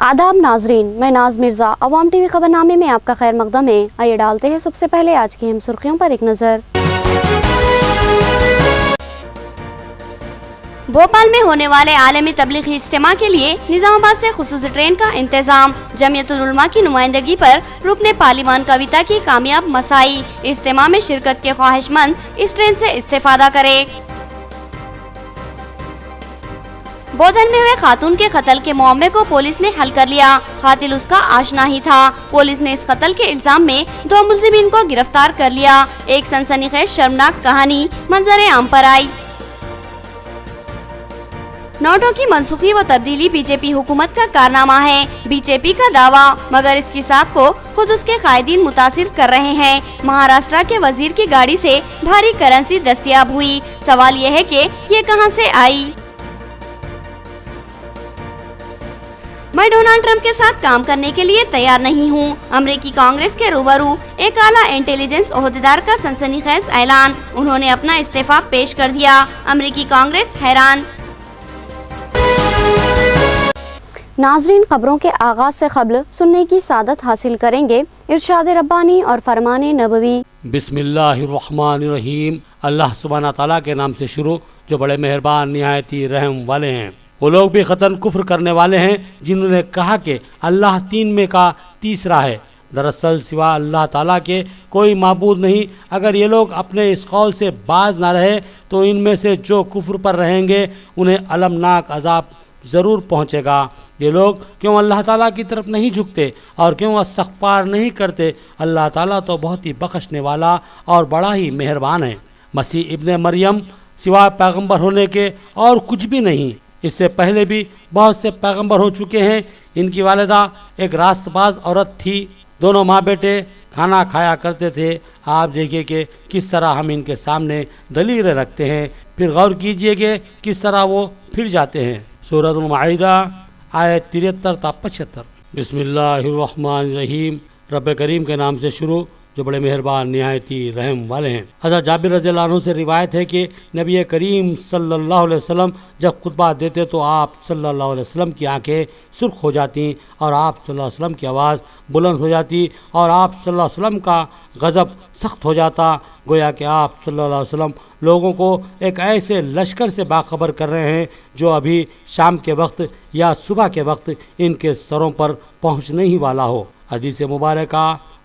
आदाब नाजरीन, मैं नाज मिर्ज़ा अवाम टीवी खबरनामे में आपका खैर मकदम है। आइए डालते हैं सबसे पहले आज की अहम सुर्खियों पर एक नज़र। भोपाल में होने वाले आलमी तबलीगी इज्तिमा के लिए निजामाबाद से खुसूसी ट्रेन का इंतजाम। जमीयतुल उलमा की नुमाइंदगी पर रुकने पार्लिमान कविता की कामयाब मसाई। इज्तिमा में शिरकत के ख्वाहिशमंद इस ट्रेन से इस्तेफादा करे। बोधन में हुए खातून के कत्ल के मामले को पुलिस ने हल कर लिया। कातिल उसका आशना ही था। पुलिस ने इस कत्ल के इल्जाम में 2 मुलजिमीन को गिरफ्तार कर लिया। एक सनसनीखेज शर्मनाक कहानी मंजर आम पर आई। नोटों की मनसूखी व तब्दीली बीजेपी हुकूमत का कारनामा है, बीजेपी का दावा, मगर इसकी साख को खुद उसके कायदीन मुतासिर कर रहे हैं। महाराष्ट्र के वजीर की गाड़ी से भारी करेंसी दस्तयाब हुई। सवाल यह है कि ये कहां से आई। मैं डोनाल्ड ट्रंप के साथ काम करने के लिए तैयार नहीं हूँ। अमेरिकी कांग्रेस के रूबरू एक आला इंटेलिजेंस ओहदेदार का सनसनीखेज ऐलान। उन्होंने अपना इस्तीफा पेश कर दिया। अमेरिकी कांग्रेस हैरान। नाजरीन, खबरों के आगाज से कबल सुनने की सादत हासिल करेंगे इरशाद रब्बानी और फरमाने नबवी। बिस्मिल्लाहिर्रहमानिर्रहीम। अल्लाह सुब्हाना तआला के नाम से शुरू जो बड़े मेहरबान निहायत ही रहम वाले हैं। वो लोग भी ख़तन कुफ्र करने वाले हैं जिन्होंने कहा कि अल्लाह 3 में का तीसरा है। दरअसल सिवा अल्लाह ताला के कोई माबूद नहीं। अगर ये लोग अपने इस कौल से बाज ना रहे तो इनमें से जो कुफ्र पर रहेंगे उन्हें अलमनाक अजाब ज़रूर पहुँचेगा। ये लोग क्यों अल्लाह ताला की तरफ नहीं झुकते और क्यों इस्तग़फ़ार नहीं करते। अल्लाह ताला तो बहुत ही बख्शने वाला और बड़ा ही मेहरबान है। मसीह इब्ने मरियम सिवा पैगंबर होने के और कुछ भी नहीं। इससे पहले भी बहुत से पैगंबर हो चुके हैं। इनकी वालिदा एक रास्तबाज औरत थी। दोनों माँ बेटे खाना खाया करते थे। आप देखिए कि किस तरह हम इनके सामने दलीलें रखते हैं, फिर गौर कीजिए कि किस तरह वो फिर जाते हैं। सूरह माइदा आयत 73 ta 75। बिस्मिल्लाहिर्रहमानिर्रहीम। रब करीम के नाम से शुरू जो बड़े मेहरबान निहायती रहम वाले हैं। हज़रत जाबिर रज़ियल्लाहु अन्हु से रिवायत है कि नबी करीम सल्लल्लाहु अलैहि वसल्लम जब खुतबा देते तो आप सल्लल्लाहु अलैहि वसल्लम की आंखें सुर्ख हो जाती और आप सल्लल्लाहु अलैहि वसल्लम की आवाज़ बुलंद हो जाती और आप सल्लल्लाहु अलैहि वसल्लम का गज़ब सख्त हो जाता। गोया कि आप सल्लल्लाहु अलैहि वसल्लम लोगों को एक ऐसे लश्कर से बाखबर कर रहे हैं जो अभी शाम के वक्त या सुबह के वक्त इनके सरों पर पहुँचने ही वाला हो। हदीस मुबारक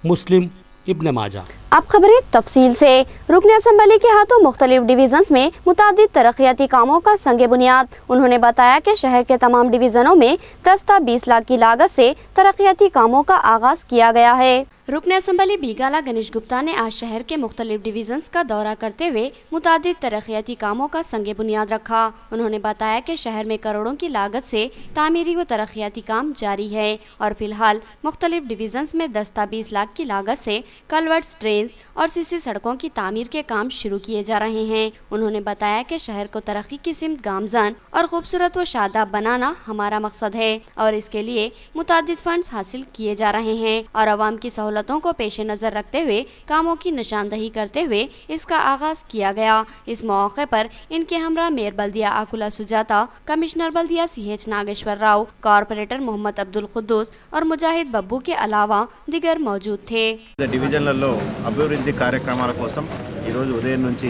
मुस्लिम इब्न माजा। अब खबरें तफसील से। रुकने असम्बली के हाथों मुख्तलिफ डिवीजन्स में मुतादिद तरक्याती कामों का संगे बुनियाद। उन्होंने बताया कि शहर के तमाम डिवीजनों में 10 ta 20 लाख की लागत से तरक्याती कामों का आगाज किया गया है। रुकने असम्बली बीगाला गणेश गुप्ता ने आज शहर के मुख्तलिफ डिवीजन्स का दौरा करते हुए मुतादिद तरक्याती कामों का संगे बुनियाद रखा। उन्होंने बताया कि शहर में करोड़ों की लागत से तामीरी व तरक्याती काम जारी है और फिलहाल मुख्तलिफ डिवीजन्स में 10 ta 20 लाख की लागत से कलवर्ट्स, ड्रेन्स और सीसी सड़कों की तामीर के काम शुरू किए जा रहे हैं। उन्होंने बताया कि शहर को तरक्की की सिमत गामजान और खूबसूरत व शादाब बनाना हमारा मकसद है और इसके लिए मुतादिद फंड्स हासिल किए जा रहे हैं और आवाम की सहूलतों को पेश नज़र रखते हुए कामों की निशानदही करते हुए इसका आगाज किया गया। इस मौके पर इनके हमरा मेयर बल्दिया आकुला सुजाता, कमिश्नर बल्दिया CH नागेश्वर राव, कॉर्पोरेटर मोहम्मद अब्दुल कुद्दूस और मुजाहिद बब्बू के अलावा दिगर मौजूद थे। డివిజన్లలో అభివృద్ధి కార్యక్రమాల కోసం ఈరోజు ఉదయం నుంచి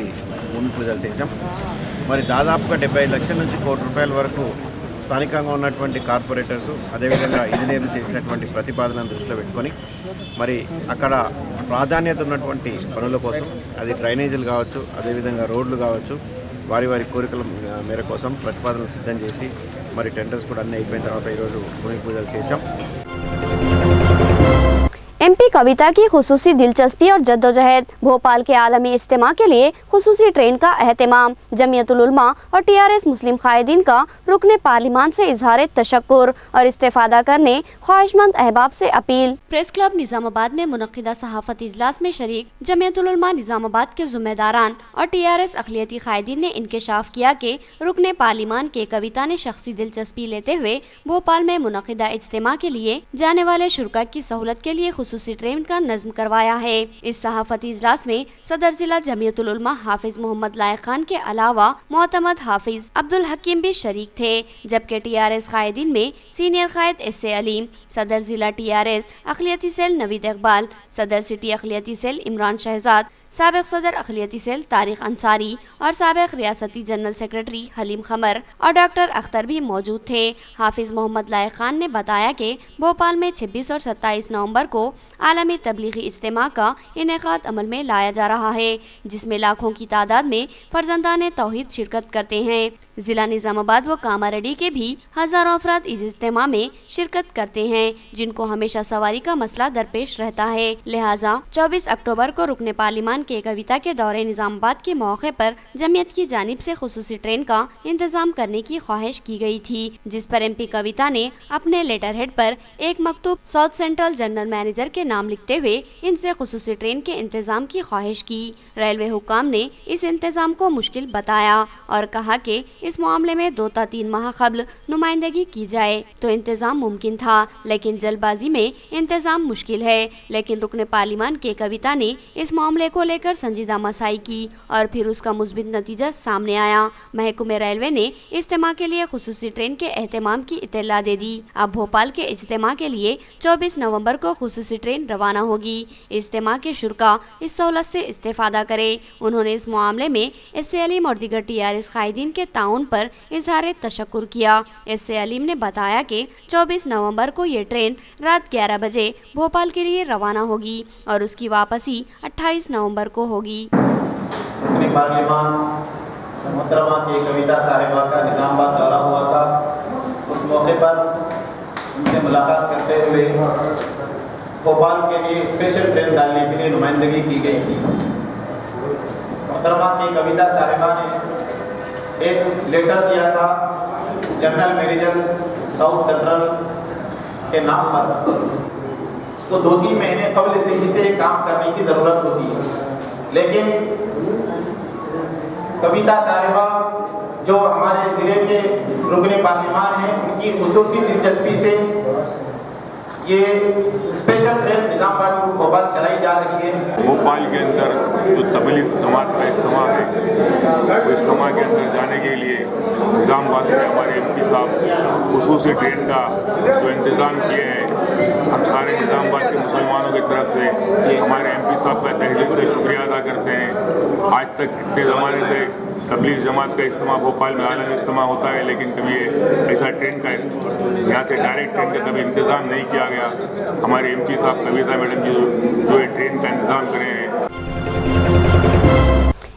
భూమి పూజలు చేశాం. మరి దాదాపుగా 75 లక్షల నుంచి ₹1 కోటి వరకు స్థానికంగా ఉన్నటువంటి కార్పొరేటర్స్ అదేవిధంగా ఇంజనీర్లు చేసినటువంటి ప్రతిపాదనను దృష్టిలో పెట్టుకొని మరి అక్కడ ప్రాధాన్యత ఉన్నటువంటి పనుల కోసం అది డ్రైనేజీలు కావచ్చు, అదేవిధంగా రోడ్లు కావచ్చు, వారి వారి కోరికల మేర కోసం ప్రతిపాదనలు సిద్ధం చేసి మరి టెండర్స్ కూడా అన్నీ అయిపోయిన తర్వాత ఈరోజు భూమి పూజలు చేశాం. MP कविता की खुसूसी दिलचस्पी और जद्दोजहद। भोपाल के आलमी इज्तिमा के लिए खुसूसी ट्रेन का एहतमाम। जमीयतुल उलमा और TRS मुस्लिम कायदीन का रुकने पार्लिमान से इजहार तशक्कुर और इस्तेफादा करने ख्वाहिशमंद अहबाब से अपील। प्रेस क्लब निजामाबाद में मुनक्किदा सहाफती इजलास में शरीक जमीयतुल उलमा निजामाबाद के जुम्मेदारान और TRS अक़लियती कायदीन ने इंकशाफ किया कि रुकने पार्लिमान के कविता ने शख्सी दिलचस्पी लेते हुए भोपाल में मुनक्किदा इज्तिमा के लिए जाने वाले शुरका की सहूलत के लिए खुसूसी खुसूसी ट्रेन का नज्म करवाया है। इस सहाफती इजलास में सदर जिला जमीयतुल उलमा हाफिज मोहम्मद लायक खान के अलावा मोतमद हाफिज अब्दुल हकीम भी शरीक थे, जबकि TRS कायदीन में सीनियर कायद SA अलीम, सदर जिला TRS अखिलियती सेल नवीद इकबाल, सदर सिटी अखिलियती सेल इमरान शहजाद, साबिक सदर अखिलियती सेल तारिक अंसारी और साबिक रियासती जनरल सेक्रेटरी हलीम खमर और डॉक्टर अख्तर भी मौजूद थे। हाफिज मोहम्मद लायक खान ने बताया कि भोपाल में 26 और 27 नवंबर को आलमी तबलीगी इज्तिमा का इनेकाद अमल में लाया जा रहा है, जिसमें लाखों की तादाद में फर्जंदान तौहीद शिरकत करते हैं। जिला निजामाबाद व कामारेड्डी के भी हजारों अफराद इस इज्तिमा में शिरकत करते हैं, जिनको हमेशा सवारी का मसला दरपेश रहता है। लिहाजा 24 अक्टूबर को रुकने पार्लिमान के कविता के दौरे निजामाबाद के मौके पर जमीयत की जानिब से खुसूसी ट्रेन का इंतजाम करने की ख्वाहिश की गई थी, जिस पर MP कविता ने अपने लेटर हेड पर एक मकतूब साउथ सेंट्रल जनरल मैनेजर के नाम लिखते हुए इनसे खुसूसी ट्रेन के इंतजाम की ख्वाहिश की। रेलवे हुक्काम ने इस इंतजाम को मुश्किल बताया और कहा कि इस मामले में 2 या 3 माह कबल नुमाइंदगी की जाए तो इंतजाम मुमकिन था, लेकिन जल्दबाजी में इंतजाम मुश्किल है। लेकिन रुकने पार्लिमान के कविता ने इस मामले को लेकर संजीदा मसाई की और फिर उसका मुस्बित नतीजा सामने आया। महकमे रेलवे ने इज्तिमा के लिए खुसूसी ट्रेन के एहतमाम की इत्तला दे दी। अब भोपाल के इज्तिमा के लिए 24 नवंबर को खुसूसी ट्रेन रवाना होगी। इज्तिमा के शुरका इस सहूलत से इस्तेफादा करे। उन्होंने इस मामले में SA अलीम और दीगर TRS कायदीन के ताउन पर इजहार तशक्कुर किया। SA अलीम ने बताया कि 24 नवंबर को ये ट्रेन रात 11 बजे भोपाल के लिए रवाना होगी और उसकी वापसी 28 नवंबर को होगी। पार्लिमान मोहतरमा की कविता साहिबा का निजामाबाद दौरा हुआ था। उस मौके पर उनसे मुलाकात करते हुए भोपाल के लिए स्पेशल ट्रेन डालने के लिए नुमाइंदगी की गई थी। मोहतरमा की कविता साहिबा ने एक लेटर दिया था जनरल मैनेजर साउथ सेंट्रल के नाम पर। इसको 2-3 महीने कबल से ही से काम करने की ज़रूरत होती है, लेकिन कविता साहिबा जो हमारे ज़िले के रुकने पार्लिमान हैं, उनकी खुसूसी दिलचस्पी से ये special train Nizamabad to Bhopal चलाई जा रही है। भोपाल के अंदर जो तबलीग जमात का इज्तिमा है, वो इज्तिमा के अंदर जाने के लिए निजामाबाद से हमारे MP साहब खुसूसी ट्रेन का जो इंतज़ाम किए हैं, हम सारे निजामाबाद के मुसलमानों की तरफ से हमारे MP साहब का तहे दिल से शुक्रिया अदा करते हैं। आज तक इतने ज़माने से तबलीग जमात का इज्तिमा भोपाल में आलमी इज्तिमा होता है, लेकिन कभी ऐसा ट्रेन का यहाँ से डायरेक्ट ट्रेन का कभी इंतज़ाम नहीं किया गया। हमारे MP साहब कविता मैडम जी जो ट्रेन का इंतज़ाम करे हैं।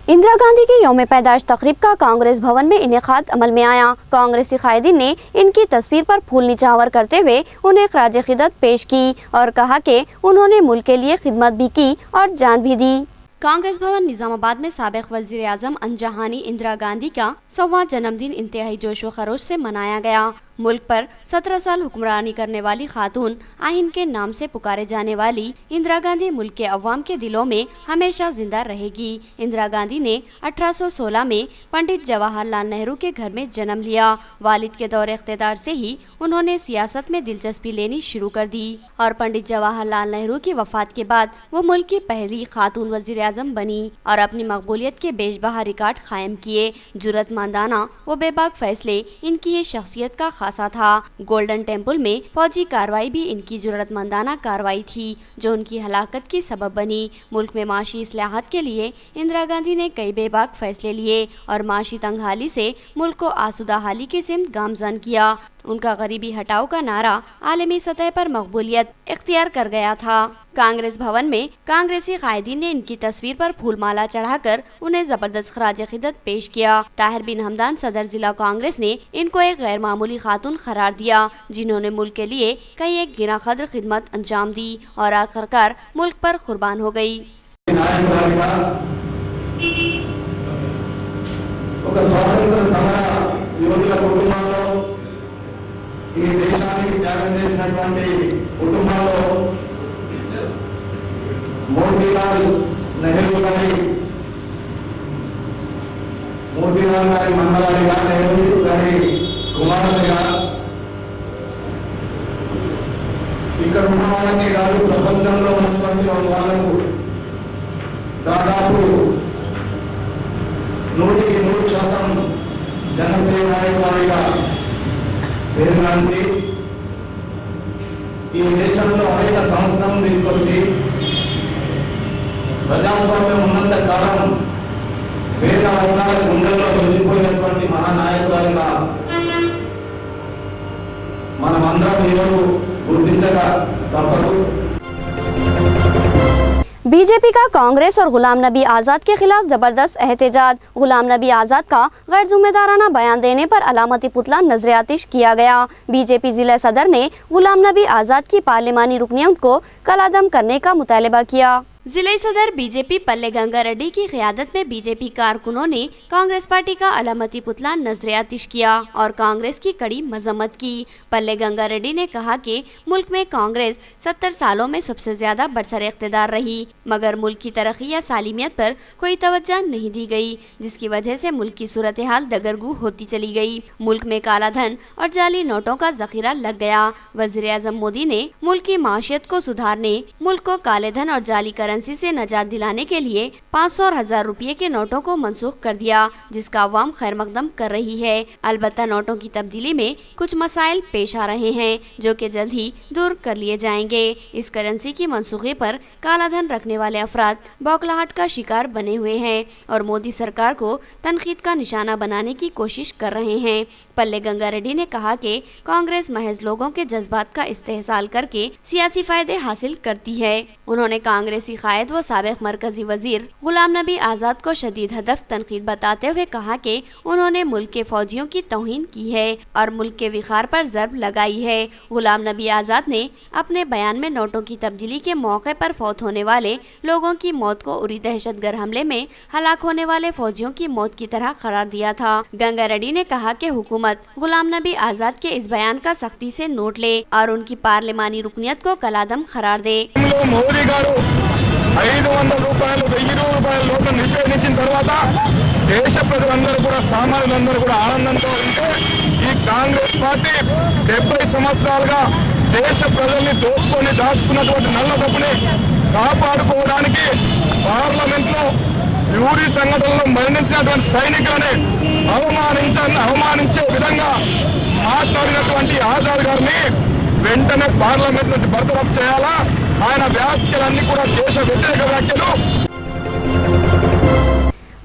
इंदिरा गांधी की यौम पैदाइश तकरीब का कांग्रेस भवन में इनेकाद अमल में आया। कांग्रेसी कायदीन ने इनकी तस्वीर पर फूल निछावर करते हुए उन्हें खराज खिदमत पेश की और कहा कि उन्होंने मुल्क के लिए खिदमत भी की और जान भी दी। कांग्रेस भवन निजामाबाद में साबिक वजीर आजम अनजहानी इंदिरा गांधी का 100वां जन्मदिन इंतहाई जोश व खरोश से मनाया गया। मुल्क पर 17 साल हुक्मरानी करने वाली खातून, आइन के नाम से पुकारे जाने वाली इंदिरा गांधी मुल्क के अवाम के दिलों में हमेशा जिंदा रहेगी। इंदिरा गांधी ने 1816 में पंडित जवाहरलाल नेहरू के घर में जन्म लिया। वालिद के दौरे इख्तिदार से ही उन्होंने सियासत में दिलचस्पी लेनी शुरू कर दी और पंडित जवाहरलाल नेहरू की वफात के बाद वो मुल्क की पहली खातून वजीर आजम बनी और अपनी मकबूलियत के बेशबहा रिकॉर्ड कायम किए। जुर्रतमंदाना व बेबाक फैसले इनकी ये शख्सियत का खासा था। गोल्डन टेम्पल में फौजी कार्रवाई भी इनकी जुर्रतमंदाना कार्रवाई थी, जो उनकी हलाकत की सबब बनी। मुल्क में माशी इस्लाहात के लिए इंदिरा गांधी ने कई बेबाक फैसले लिए और माशी तंगहाली से मुल्क को आसूदा हाली की सिमत गामजन किया। उनका गरीबी हटाओ का नारा आलमी सतह पर मकबूलियत इख्तियार कर गया था। कांग्रेस भवन में कांग्रेसी कायदीन ने इनकी तस्वीर पर फूल माला चढ़ाकर उन्हें जबरदस्त खराज खिदमत पेश किया। ताहिर बिन हमदान सदर जिला कांग्रेस ने इनको एक गैर मामूली खातून करार दिया, जिन्होंने मुल्क के लिए कई एक गिना कद्र खिदमत अंजाम दी और आखिरकार मुल्क पर कुर्बान हो गई। ఈ దేశానికి త్యాగం చేసినటువంటి కుటుంబాల్లో మోతీలాల్ నెహ్రూ గారి మండలాలుగా నెహ్రూ గారి కుమారులుగా ఇక్కడ ఉన్న వాళ్ళకే కాదు ప్రపంచంలో ఉన్నటువంటి వాళ్ళకు దాదాపు 100% జనప్రియ నాయకుడిగా పేరుగాంచి ఈ దేశంలో అనేక సంస్కరణలు తీసుకొచ్చి ప్రజాస్వామ్యం ఉన్నంత కాలం వేద వర్గాల గుండెల్లో ఉంచిపోయినటువంటి మహానాయకురాలుగా మనమందరం ఈరోజు గుర్తించగా తప్పదు। बीजेपी का कांग्रेस और गुलाम नबी आज़ाद के खिलाफ जबरदस्त एहतजाज। गुलाम नबी आज़ाद का गैर जिम्मेदाराना बयान देने पर अलामती पुतला नजरियातिश किया गया। बीजेपी जिला सदर ने गुलाम नबी आज़ाद की पार्लिमानी रुकनियत को कलादम करने का मुतालबा किया। जिले सदर बीजेपी पल्ले गंगा रेड्डी की क़यादत में बीजेपी कारकुनों ने कांग्रेस पार्टी का अलामती पुतला नजरियातिश किया और कांग्रेस की कड़ी मजम्मत की। पल्ले गंगा रेड्डी ने कहा कि मुल्क में कांग्रेस 70 सालों में सबसे ज्यादा बरसर इख्तिदार रही, मगर मुल्क की तरक्की या सालिमियत पर कोई तवज्जो नहीं दी गई, जिसकी वजह से मुल्क की सूरत हाल दगरगू होती चली गई। मुल्क में काला धन और जाली नोटों का जखीरा लग गया। वज़ीर आज़म मोदी ने मुल्क की माशियत को सुधारने, मुल्क को काले धन और जाली करेंसी से नजात दिलाने के लिए 500 और 1000 रुपये के नोटों को मनसूख कर दिया, जिसका अवाम खैर मकदम कर रही है। अलबत्ता नोटों की तब्दीली में कुछ मसाइल पेश आ रहे हैं जो कि जल्द ही दूर कर लिए जाएंगे। इस करेंसी की मनसूखी पर काला धन रखने वाले अफराद बौखलाहट का शिकार बने हुए हैं और मोदी सरकार को तनकीद का निशाना बनाने की कोशिश कर रहे हैं। पल्ले गंगा रेड्डी ने कहा कि कांग्रेस महज लोगों के जज्बात का इस्तेहसाल करके सियासी फायदे हासिल करती है। उन्होंने कांग्रेसी कायद व साबिक मरकजी वजीर गुलाम नबी आज़ाद को शदीद हदफ तनकीद बताते हुए कहा कि उन्होंने मुल्क के फौजियों की तौहीन की है और मुल्क के विखार पर ज़र्ब लगाई है। गुलाम नबी आज़ाद ने अपने बयान में नोटों की तब्दीली के मौके पर फौत होने वाले लोगों की मौत को उरी दहशतगर्द हमले में हलाक होने वाले फौजियों की मौत की तरह करार दिया था। गंगा रेड्डी ने कहा कि हुकूमत गुलाम नबी आज़ाद के इस बयान का सख्ती से नोट ले और उनकी पार्लिमानी रुकनियत को कलादम करार दे। మోదీ గారు 500 రూపాయలు 1000 రూపాయల నోట్ను నిషేధించిన తర్వాత దేశ ప్రజలందరూ కూడా సామాన్యులందరూ కూడా ఆనందంతో ఉంటే ఈ కాంగ్రెస్ పార్టీ 70 సంవత్సరాలుగా దేశ ప్రజల్ని దోచుకొని దాచుకున్నటువంటి నల్ల డబ్బుని కాపాడుకోవడానికి పార్లమెంట్లో యూరి సంఘటనలో మరణించినటువంటి సైనికులని అవమానించే విధంగా మాట్లాడినటువంటి ఆజాద్ గారిని వెంటనే పార్లమెంట్ నుంచి బర్తరఫ్ చేయాలా। ఆయన వ్యాఖ్యలన్నీ కూడా దేశ వ్యతిరేక వ్యాఖ్యలు।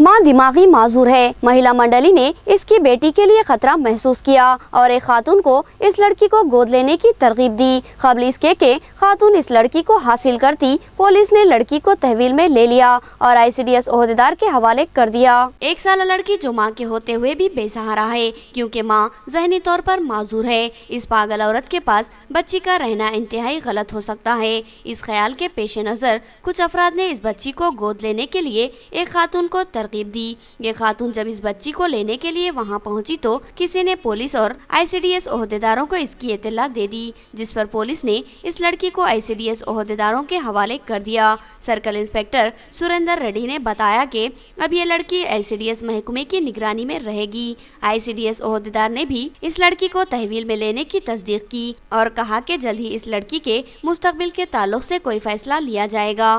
मां दिमागी माजूर है। महिला मंडली ने इसकी बेटी के लिए खतरा महसूस किया और एक खातून को इस लड़की को गोद लेने की तरगीब दी। क़ब्ल इसके कि खातून इस लड़की को हासिल करती, पुलिस ने लड़की को तहवील में ले लिया और ICDS ओहदेदार के हवाले कर दिया। 1 साल लड़की जो मां के होते हुए भी बेसहारा है क्योंकि मां जहनी तौर पर माजूर है। इस पागल औरत के पास बच्ची का रहना इंतहाई गलत हो सकता है। इस ख्याल के पेश नज़र कुछ अफराद ने इस बच्ची को गोद लेने के लिए एक खातून को तरकीब दी। ये खातून जब इस बच्ची को लेने के लिए वहां पहुंची तो किसी ने पुलिस और ICDS ओहदेदारों को इसकी इत्तला दे दी, जिस पर पुलिस ने इस लड़की को ICDS ओहदेदारों के हवाले कर दिया। सर्कल इंस्पेक्टर सुरेंद्र रेड्डी ने बताया कि अब ये लड़की ICDS महकमे की निगरानी में रहेगी। ICDS ओहदेदार ने भी इस लड़की को तहवील में लेने की तस्दीक की और कहा कि जल्द ही इस लड़की के मुस्तकबिल के ताल्लुक से कोई फैसला लिया जाएगा।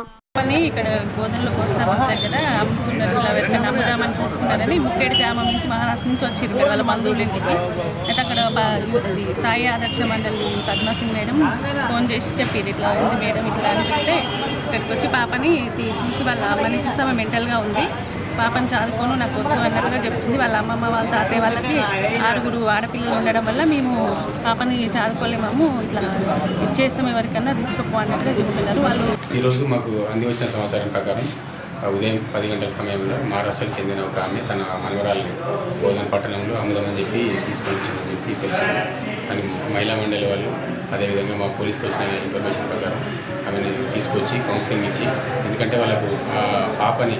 ఇక్కడ గోధుమల పోస్ట్ ఆఫీస్ దగ్గర అమ్ముతున్నారు, ఇలా ఎవరికైనా అమ్ముదామని చూస్తున్నారని ముక్కేడి గ్రామం నుంచి మహారాష్ట్ర నుంచి వచ్చిర్రు వాళ్ళ బంధువుల ఇంటికి. అయితే అక్కడ అది సాయి ఆదర్శ మండలి పద్మసింగ్ మేడం ఫోన్ చేసి చెప్పారు ఇట్లా ఉంది మేడం ఇట్లా అని చెప్తే ఇక్కడికి వచ్చి పాపని చూసి వాళ్ళ అమ్మని చూసి ఆమె మెంటల్గా ఉంది, పాపని చదువుకోను నాకు వద్దు అన్నట్టుగా చెప్తుంది. వాళ్ళ అమ్మమ్మ వాళ్ళ తాతయ్య వాళ్ళకి 6 ఆడపిల్లలు ఉండడం వల్ల మేము పాపని చదువుకోలేము, ఇట్లా ఇచ్చేస్తాం ఎవరికన్నా తీసుకుపో అన్నట్టుగా చెప్తున్నారు వాళ్ళు. ఈరోజు మాకు అంది వచ్చిన సమాచారం ప్రకారం ఉదయం 10 గంటల సమయంలో మహారాష్ట్రకు చెందిన ఒక ఆమె తన మనవరాల్ని బోధన పట్టణంలో అమ్ముదామని చెప్పి తీసుకొని వచ్చిందని చెప్పి తెలిసింది. అని మహిళా మండలి వాళ్ళు అదేవిధంగా మా పోలీస్కి వచ్చిన ఇన్ఫర్మేషన్ ప్రకారం ఆమెను తీసుకొచ్చి కౌన్సిలింగ్ ఇచ్చి, ఎందుకంటే వాళ్ళకు ఆ పాపని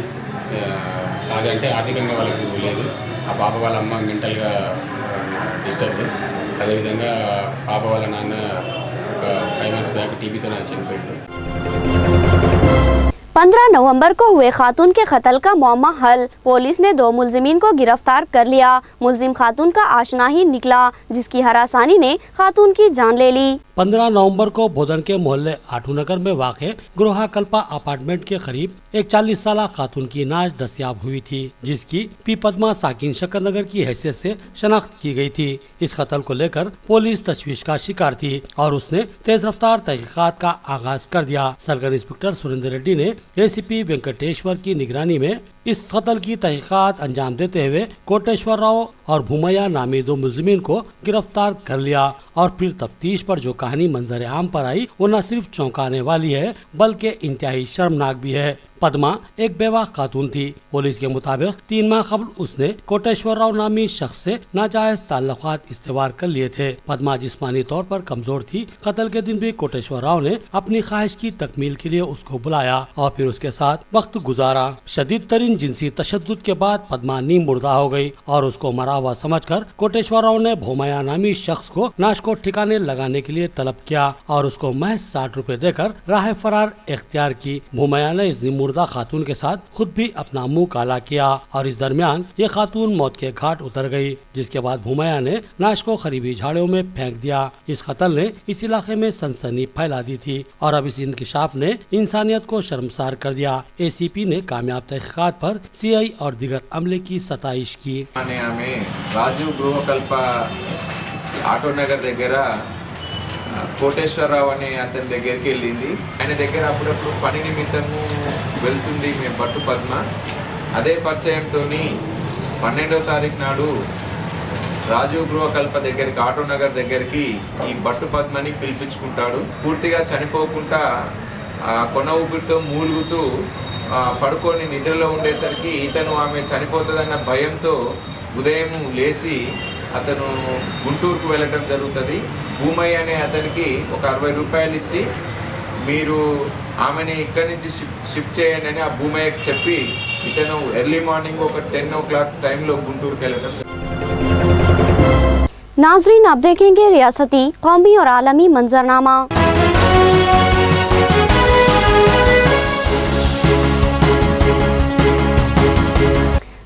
సాధి అంటే ఆర్థికంగా వాళ్ళకు లేదు, ఆ పాప వాళ్ళ అమ్మ మెంటల్గా డిస్టర్బ్, అదేవిధంగా పాప వాళ్ళ నాన్న ఒక 5 months బ్యాక్ టీబీతో చనిపోయాడు। 15 नवंबर को हुए खातून के कत्ल का मामला हल। पुलिस ने 2 मुलजिमीन को गिरफ्तार कर लिया। मुलजिम खातून का आशना ही निकला, जिसकी हरासानी ने खातून की जान ले ली। 15 नवंबर को बोधन के मोहल्ले आठूनगर में वाक़े गृहा कल्पा अपार्टमेंट के करीब एक 40 साल खातून की नाश दस्तयाब हुई थी, जिसकी पी पद्मा साकिन शक्कर नगर की हैसियत से शनाख्त की गई थी। इस कत्ल को लेकर पुलिस तशवीश का शिकार थी और उसने तेज रफ्तार तहकीकात का आगाज कर दिया। सर्कल इंस्पेक्टर सुरेंद्र रेड्डी ने एसीपी वेंकटेश्वर की निगरानी में इस कत्ल की तहकीकात अंजाम देते हुए कोटेश्वर राव और भूमैया नामी 2 मुलजिमीन को गिरफ्तार कर लिया और फिर तफ्तीश पर जो कहानी मंजर आम पर आई वो न सिर्फ चौंकाने वाली है बल्कि इंतहाई शर्मनाक भी है। पद्मा एक बेवा खातून थी। पुलिस के मुताबिक 3 माह कबल उसने कोटेश्वर राव नामी शख्स से नाजायज ताल्लुकात इस्तेवार कर लिए थे। पद्मा जिस्मानी तौर पर कमजोर थी। कत्ल के दिन भी कोटेश्वर राव ने अपनी ख्वाहिश की तकमील के लिए उसको बुलाया और फिर उसके साथ वक्त गुजारा। शदीद तरीन जिनसी तशद्दुद के बाद पद्मा नीम मुर्दा हो गई और उसको मरा हुआ समझकर कोटेश्वर राव ने भूमैया नामी शख्स को नाश को ठिकाने लगाने के लिए तलब किया और उसको महज 60 रुपए देकर राह फरार इख्तियार की। भूमैया ने इस मुर्दा खातून के साथ खुद भी अपना मुंह काला किया और इस दरमियान ये खातून मौत के घाट उतर गई, जिसके बाद भूमैया ने नाश को करीबी झाड़ियों में फेंक दिया। इस कत्ल ने इस इलाके में सनसनी फैला दी थी और अब इस इंकिशाफ ने इंसानियत को शर्मसार कर दिया। एसीपी ने कामयाब तहकीकात पर सीआई और दीगर अमले की सताइश की। రాజు గృహకల్ప ఆటోనగర్ దగ్గర కోటేశ్వరరావు అనే అతని దగ్గరికి వెళ్ళింది. ఆయన దగ్గర అప్పుడప్పుడు పని నిమిత్తము వెళ్తుంది మేము బట్టు పద్మ. అదే పరిచయంతో 12వ తారీఖు నాడు రాజు గృహకల్ప దగ్గరికి ఆటోనగర్ దగ్గరికి ఈ బట్టు పద్మని పిలిపించుకుంటాడు. పూర్తిగా చనిపోకుండా కొన ఊపిరితో మూలుగుతూ పడుకొని నిద్రలో ఉండేసరికి ఇతను ఆమె చనిపోతుందన్న భయంతో ఉదయం లేచి అతను గుంటూరుకు వెళ్ళటం జరుగుతుంది. భూమయ్య అనే అతనికి ఒక 60 రూపాయలు ఇచ్చి మీరు ఆమెని ఇక్కడి నుంచి షిఫ్ట్ చేయండి అని ఆ భూమయ్యకి చెప్పి ఇతను ఎర్లీ మార్నింగ్ ఒక 10 o'clock టైంలో గుంటూరుకు వెళ్ళటం జరుగుతుంది. नाजरीन, आप देखेंगे रियासती, कौमी और आलमी मंजरनामा।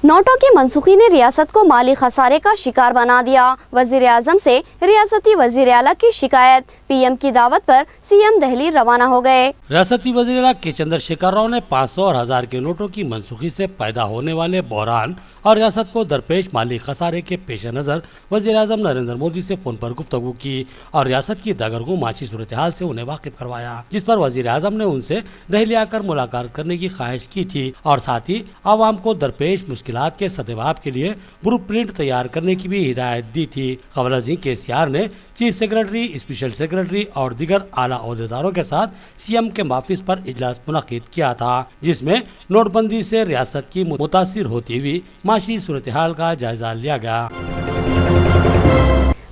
नोटों की मनसूखी ने रियासत को माली खसारे का शिकार बना दिया। वजीर आजम से रियासती वजीर आला की शिकायत। पीएम की दावत पर सीएम दिल्ली रवाना हो गए। रियासती वजीर आला के चंद्रशेखर राव ने 500 और 1000 के नोटों की मनसूखी से पैदा होने वाले बहरान और रियासत को दरपेश माली खसारे के पेश नज़र वजीर आजम नरेंद्र मोदी से फोन पर गुफ्तगू की और रियासत की दगरगू माशी सूरत हाल से उन्हें वाकिफ करवाया, जिस पर वजीर आजम ने उनसे दिल्ली आकर मुलाकात करने की ख्वाहिश की थी और साथ ही आवाम को दरपेश मुश्किलात के सद्जवाब के लिए ब्लू प्रिंट तैयार करने की भी हिदायत दी थी। कबल KCR ने चीफ सेक्रेटरी, स्पेशल सेक्रेटरी और दीगर आला ओहदेदारों के साथ सीएम के ऑफिस पर इजलास मुनक्किद किया था, जिसमें नोटबंदी से रियासत की मुतासिर होती हुई माशी सूरत हाल का जायजा लिया गया।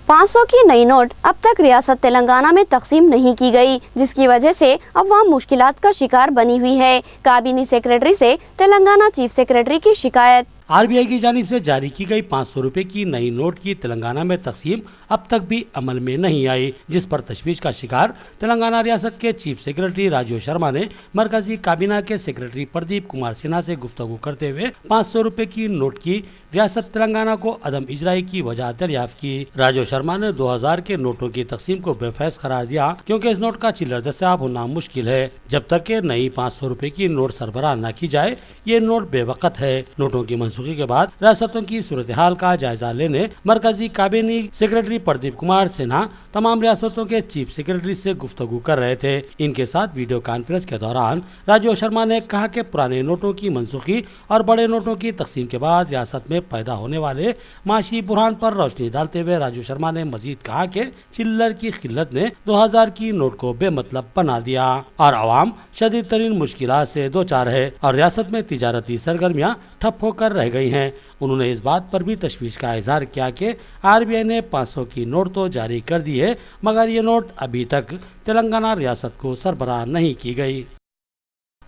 500 की नई नोट अब तक रियासत तेलंगाना में तकसीम नहीं की गई, जिसकी वजह से अवाम मुश्किलात का शिकार बनी हुई है। काबीना सेक्रेटरी से तेलंगाना चीफ सेक्रेटरी की शिकायत। RBI की जानिब से जारी की गई 500 रुपए की नई नोट की तेलंगाना में तकसीम अब तक भी अमल में नहीं आई, जिस पर तशवीश का शिकार तेलंगाना रियासत के चीफ सेक्रेटरी राजीव शर्मा ने मरकजी काबीना के सेक्रेटरी प्रदीप कुमार सिन्हा से गुफ्तगू करते हुए 500 रुपए की नोट की रियासत तेलंगाना को अदम इजराई की वजह दरियाफ्त की। राजीव शर्मा ने 2000 के नोटों की तकसीम को बेफैज करार दिया, क्योंकि इस नोट का चिल्लर दस्तयाब होना मुश्किल है। जब तक के नई 500 रुपए की नोट सरबराह न की जाए, ये नोट बेवकत है। नोटों की मनसूखी के बाद रियासतों की सूरत हाल का जायजा लेने मरकजी काबीना सेक्रेटरी प्रदीप कुमार सिन्हा तमाम रियासतों के चीफ सेक्रेटरी से गुफ्तगू कर रहे थे। इनके साथ वीडियो कॉन्फ्रेंस के दौरान राजीव शर्मा ने कहा कि पुराने नोटों की मनसूखी और बड़े नोटों की तकसीम के बाद रियासत में पैदा होने वाले माशी बुरहान पर रोशनी डालते हुए राजीव शर्मा ने मजीद कहा कि चिल्लर की किल्लत ने 2000 की नोट को बेमतलब बना दिया और आवाम शदीद तरीन मुश्किलात से दो चार है और रियासत में तिजारती सरगर्मियाँ ठप होकर रह गई हैं। उन्होंने इस बात पर भी तशवीश का इजहार किया कि RBI ने 500 की नोट तो जारी कर दी है, मगर ये नोट अभी तक तेलंगाना रियासत को सरबराह नहीं की गई।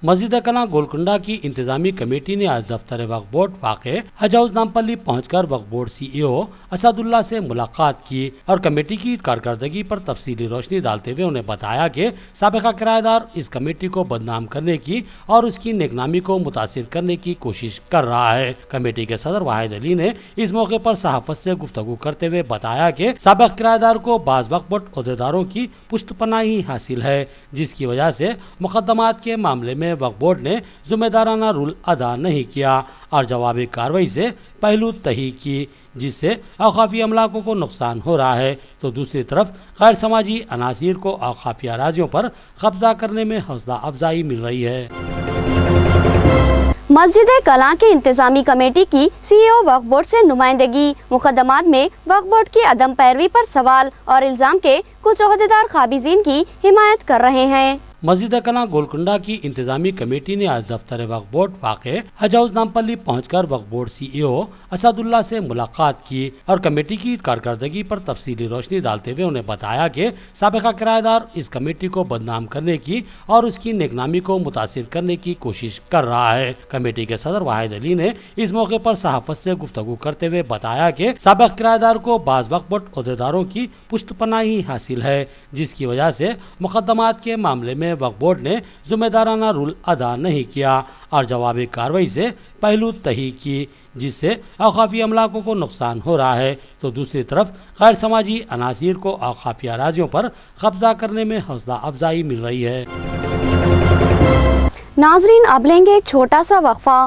मस्जिद कला गोलकुंडा की इंतजामी कमेटी ने आज दफ्तर वक्फ बोर्ड वाक़े हज हाउस नामपल्ली पहुंचकर वक्फ बोर्ड CEO असदुल्ला से मुलाकात की और कमेटी की कारकर्दगी पर तफसीली रोशनी डालते हुए उन्हें बताया कि साबिका किराएदार इस कमेटी को बदनाम करने की और उसकी नेकनामी को मुतासिर करने की कोशिश कर रहा है। कमेटी के सदर वाहिद अली ने इस मौके पर सहाफत से गुफ्तगू करते हुए बताया कि साबिक किराएदार को बाज़ वक्फ बोर्ड अहदेदारों की पुष्टपनाही हासिल है, जिसकी वजह से मुकदमात के मामले में वक्फ बोर्ड ने जिम्मेदाराना रूल अदा नहीं किया और जवाबी कार्रवाई से पहलू तही की, जिससे औकाफी अमलाकों को नुकसान हो रहा है, तो दूसरी तरफ गैर समाजी अनासिर को औकाफी अराजियों पर कब्जा करने में हौसला अफजाई मिल रही है। मस्जिद कला की इंतजामी कमेटी की CEO वक्फ बोर्ड से नुमाइंदगी। मुकदमात में वक्फ बोर्ड की अदम पैरवी पर सवाल और इल्जाम के कुछ ओहदेदार काबिजीन की हिमायत कर रहे हैं। मस्जिद कला गोलकुंडा की इंतजामी कमेटी ने आज दफ्तर वक्फ बोर्ड वाक़े हज हाउस नामपल्ली पहुंचकर वक्फ बोर्ड CEO असदुल्ला से मुलाकात की और कमेटी की कारकर्दगी पर तफसीली रोशनी डालते हुए उन्हें बताया कि साबिका किराएदार इस कमेटी को बदनाम करने की और उसकी नेकनामी को मुतासिर करने की कोशिश कर रहा है। कमेटी के सदर वाहिद अली ने इस मौके पर सहाफत से गुफ्तगू करते हुए बताया कि साबिक किराएदार को बाज़ वक्फ बोर्ड अहदेदारों की पुष्टपनाही हासिल है, जिसकी वजह से मुकदमात के मामले में वक्फ बोर्ड ने जिम्मेदाराना रूल अदा नहीं किया और जवाबी कार्रवाई से पहलू तही की, जिससे औकाफी अमलाकों को नुकसान हो रहा है, तो दूसरी तरफ गैर समाजी अनासिर को औकाफी अराजियों पर कब्जा करने में हौसला अफजाई मिल रही है। नाजरीन, अब लेंगे एक छोटा सा वक्फा।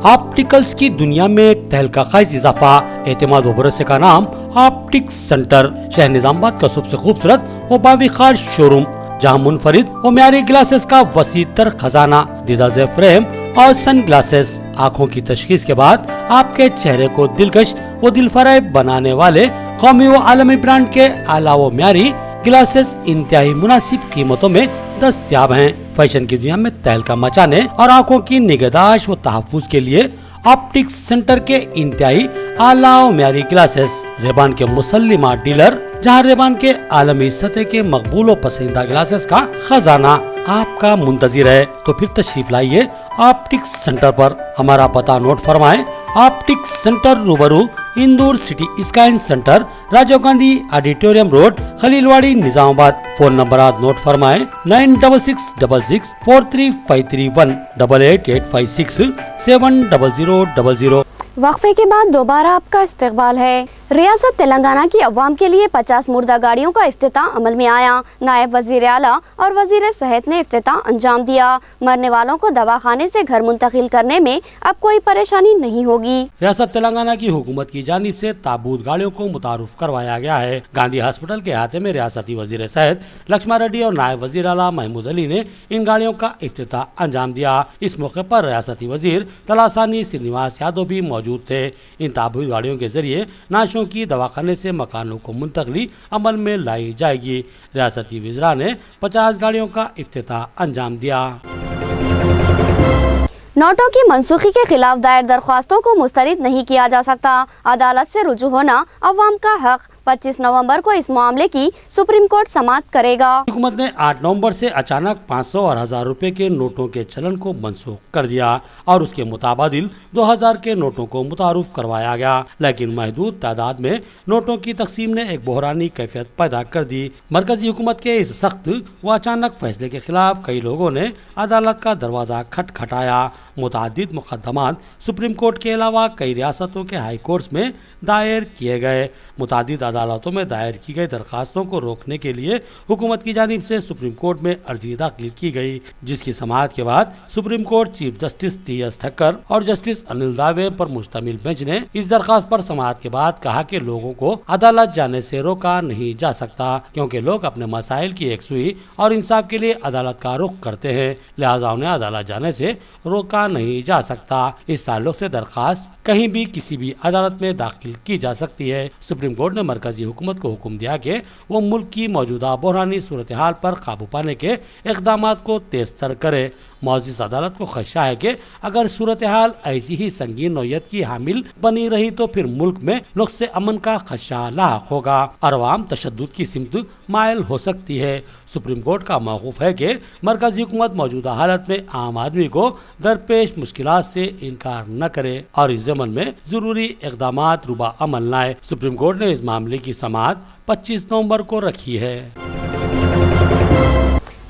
ऑप्टिकल्स की दुनिया में एक तहलका खाइज इजाफा, एतमाद व भरोसे का नाम ऑप्टिक्स सेंटर। शहर निजामाबाद का सबसे खूबसूरत व बाविकार शोरूम, जहां मुनफरिद और म्यारी ग्लासेस का वसी तर खजाना, दीदार फ्रेम और सन ग्लासेस, आँखों की तशखीस के बाद आपके चेहरे को दिलकश व दिलफरेब बनाने वाले कौमी व आलमी ब्रांड के आला व म्यारी ग्लासेस इंतहाई मुनासिब कीमतों में दस्तयाब हैं। फैशन की दुनिया में तहलका मचाने और आँखों की निगहदाश्त व तहफ्फुज के लिए ऑप्टिक्स सेंटर के इंतहाई आला व म्यारी ग्लासेस, रेबान के मुसल्लिमा डीलर, जहां रेबान के आलमी सतह के मकबूल व पसंदीदा ग्लासेस का खजाना आपका मुंतजिर है। तो फिर तशरीफ लाइए ऑप्टिक्स सेंटर पर। हमारा पता नोट फरमाएं। ऑप्टिक्स सेंटर रूबरू Indore city sky centre, Rajiv Gandhi auditorium road, Khalilwadi, Nizamabad. Phone number आज नोट फरमाएं 9666 43531 8885 70000। वक्फे के बाद दोबारा आपका इस्तकबाल है। रियासत तेलंगाना की अवाम के लिए 50 मुर्दा गाड़ियों का इफ्तिताह अमल में आया। नायब वजीर आला और वजीर सेहत ने इफ्तिताह अंजाम दिया। मरने वालों को दवाखाने से घर मुंतकिल करने में अब कोई परेशानी नहीं होगी। रियासत तेलंगाना की हुकूमत की जानिब से ताबूत गाड़ियों को मुतारुफ करवाया गया है। गांधी हॉस्पिटल के अहाते में रियासती वजीर सेहत लक्ष्मण रेड्डी और नायब वजीर आला महमूद अली ने इन गाड़ियों का इफ्तिताह अंजाम दिया। इस मौके पर रियासती वजीर तलासानी श्रीनिवास यादव भी मौजूद थे। इन ताबूत गाड़ियों के जरिए नाशों की दवाखाने से मकानों को मुंतकली अमल में लाई जाएगी। रियासती वज़रा ने 50 गाड़ियों का इफ्तिताह अंजाम दिया। नोटों की मनसूखी के खिलाफ दायर दरख्वास्तों को मुस्तरद नहीं किया जा सकता। अदालत से रुजू होना अवाम का हक। 25 नवंबर को इस मामले की सुप्रीम कोर्ट समाअत करेगा। हुकूमत ने 8 नवंबर से अचानक 500 और 1000 रुपए के नोटों के चलन को मनसूख कर दिया और उसके मुताबिल 2000 के नोटों को मुतारुफ करवाया गया, लेकिन महदूद तादाद में नोटों की तकसीम ने एक बहरानी कैफियत पैदा कर दी। मरकजी हुकूमत के इस सख्त व अचानक फैसले के खिलाफ कई लोगों ने अदालत का दरवाजा खटखटाया। मुतअद्दिद मुकदमात सुप्रीम कोर्ट के अलावा कई रियासतों के हाई कोर्ट्स में दायर किए गए। मुतअद्दिद अदालतों में दायर की गई दरखास्तों को रोकने के लिए हुकूमत की जानिब से सुप्रीम कोर्ट में अर्जी दाखिल की गई, जिसकी समाअत के बाद supreme court chief justice TS Thakkar और जस्टिस अनिल दावे पर मुश्तमिल बेंच ने इस दरखास्त पर समाअत के बाद कहा कि लोगों को अदालत जाने से रोका नहीं जा सकता, क्योंकि लोग अपने मसाइल की यकसुई और इंसाफ के लिए अदालत का रुख करते हैं, लिहाजा उन्हें अदालत जाने से रोका नहीं जा सकता। इस ताल्लुक से दरखास्त कहीं भी किसी भी अदालत में दाखिल की जा सकती है। सुप्रीम कोर्ट ने मरकजी हुकूमत को हुक्म दिया कि वो मुल्क की मौजूदा बहरानी सूरत हाल पर काबू पाने के इक़दाम को तेज तर करे। मौजिज़ अदालत को खदशा है कि अगर सूरत हाल ऐसी ही संगीन नौयत की हामिल बनी रही तो फिर मुल्क में नुक्स अमन का खदशा लाहक होगा और अवाम तशद्दुद की सिमत मायल हो सकती है। सुप्रीम कोर्ट का मौक़ूफ़ है कि मरकजी हुकूमत मौजूदा हालत में आम आदमी को दरपेश मुश्किलात से इनकार न करे और इस ज़मन में ज़रूरी इक़दामात रुबा अमल लाए। सुप्रीम कोर्ट ने इस मामले की समाअत 25 नवंबर को रखी है।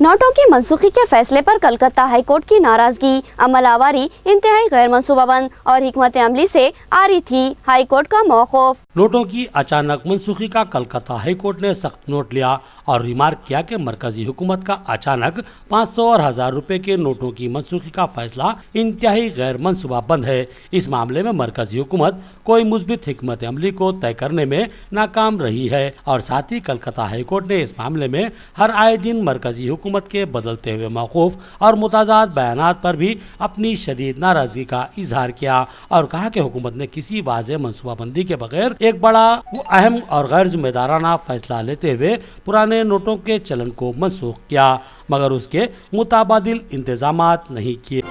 नोटों की मनसूखी के फैसले पर कलकत्ता हाई कोर्ट की नाराजगी, अमलावरी इंतहाई गैर मनसूबाबंद और हिकमत अमली से आ रही थी। हाई कोर्ट का मौक़ूफ़। नोटों की अचानक मनसूखी का कलकत्ता हाई कोर्ट ने सख्त नोट लिया और रिमार्क किया कि मरकजी हुकूमत का अचानक 500 और 1000 रुपए के नोटों की मनसूखी का फैसला इंतहाई गैर मनसूबाबंद है। इस मामले में मरकजी हुकूमत कोई मुस्बित हिकमत अमली को तय करने में नाकाम रही है और साथ ही कलकत्ता हाई कोर्ट ने इस मामले में हर आए दिन मरकजी हुकूमत के बदलते हुए मौक़ूफ़ और मुताज़ाद बयानात पर भी अपनी शदीद नाराज़गी का इजहार किया और कहा कि हुकूमत ने किसी वाज़ेह मनसूबाबंदी के बगैर एक बड़ा अहम और गैर जिम्मेदाराना फैसला लेते हुए पुराने नोटों के चलन को मनसूख किया मगर उसके मुताबादिल इंतजामात नहीं किए।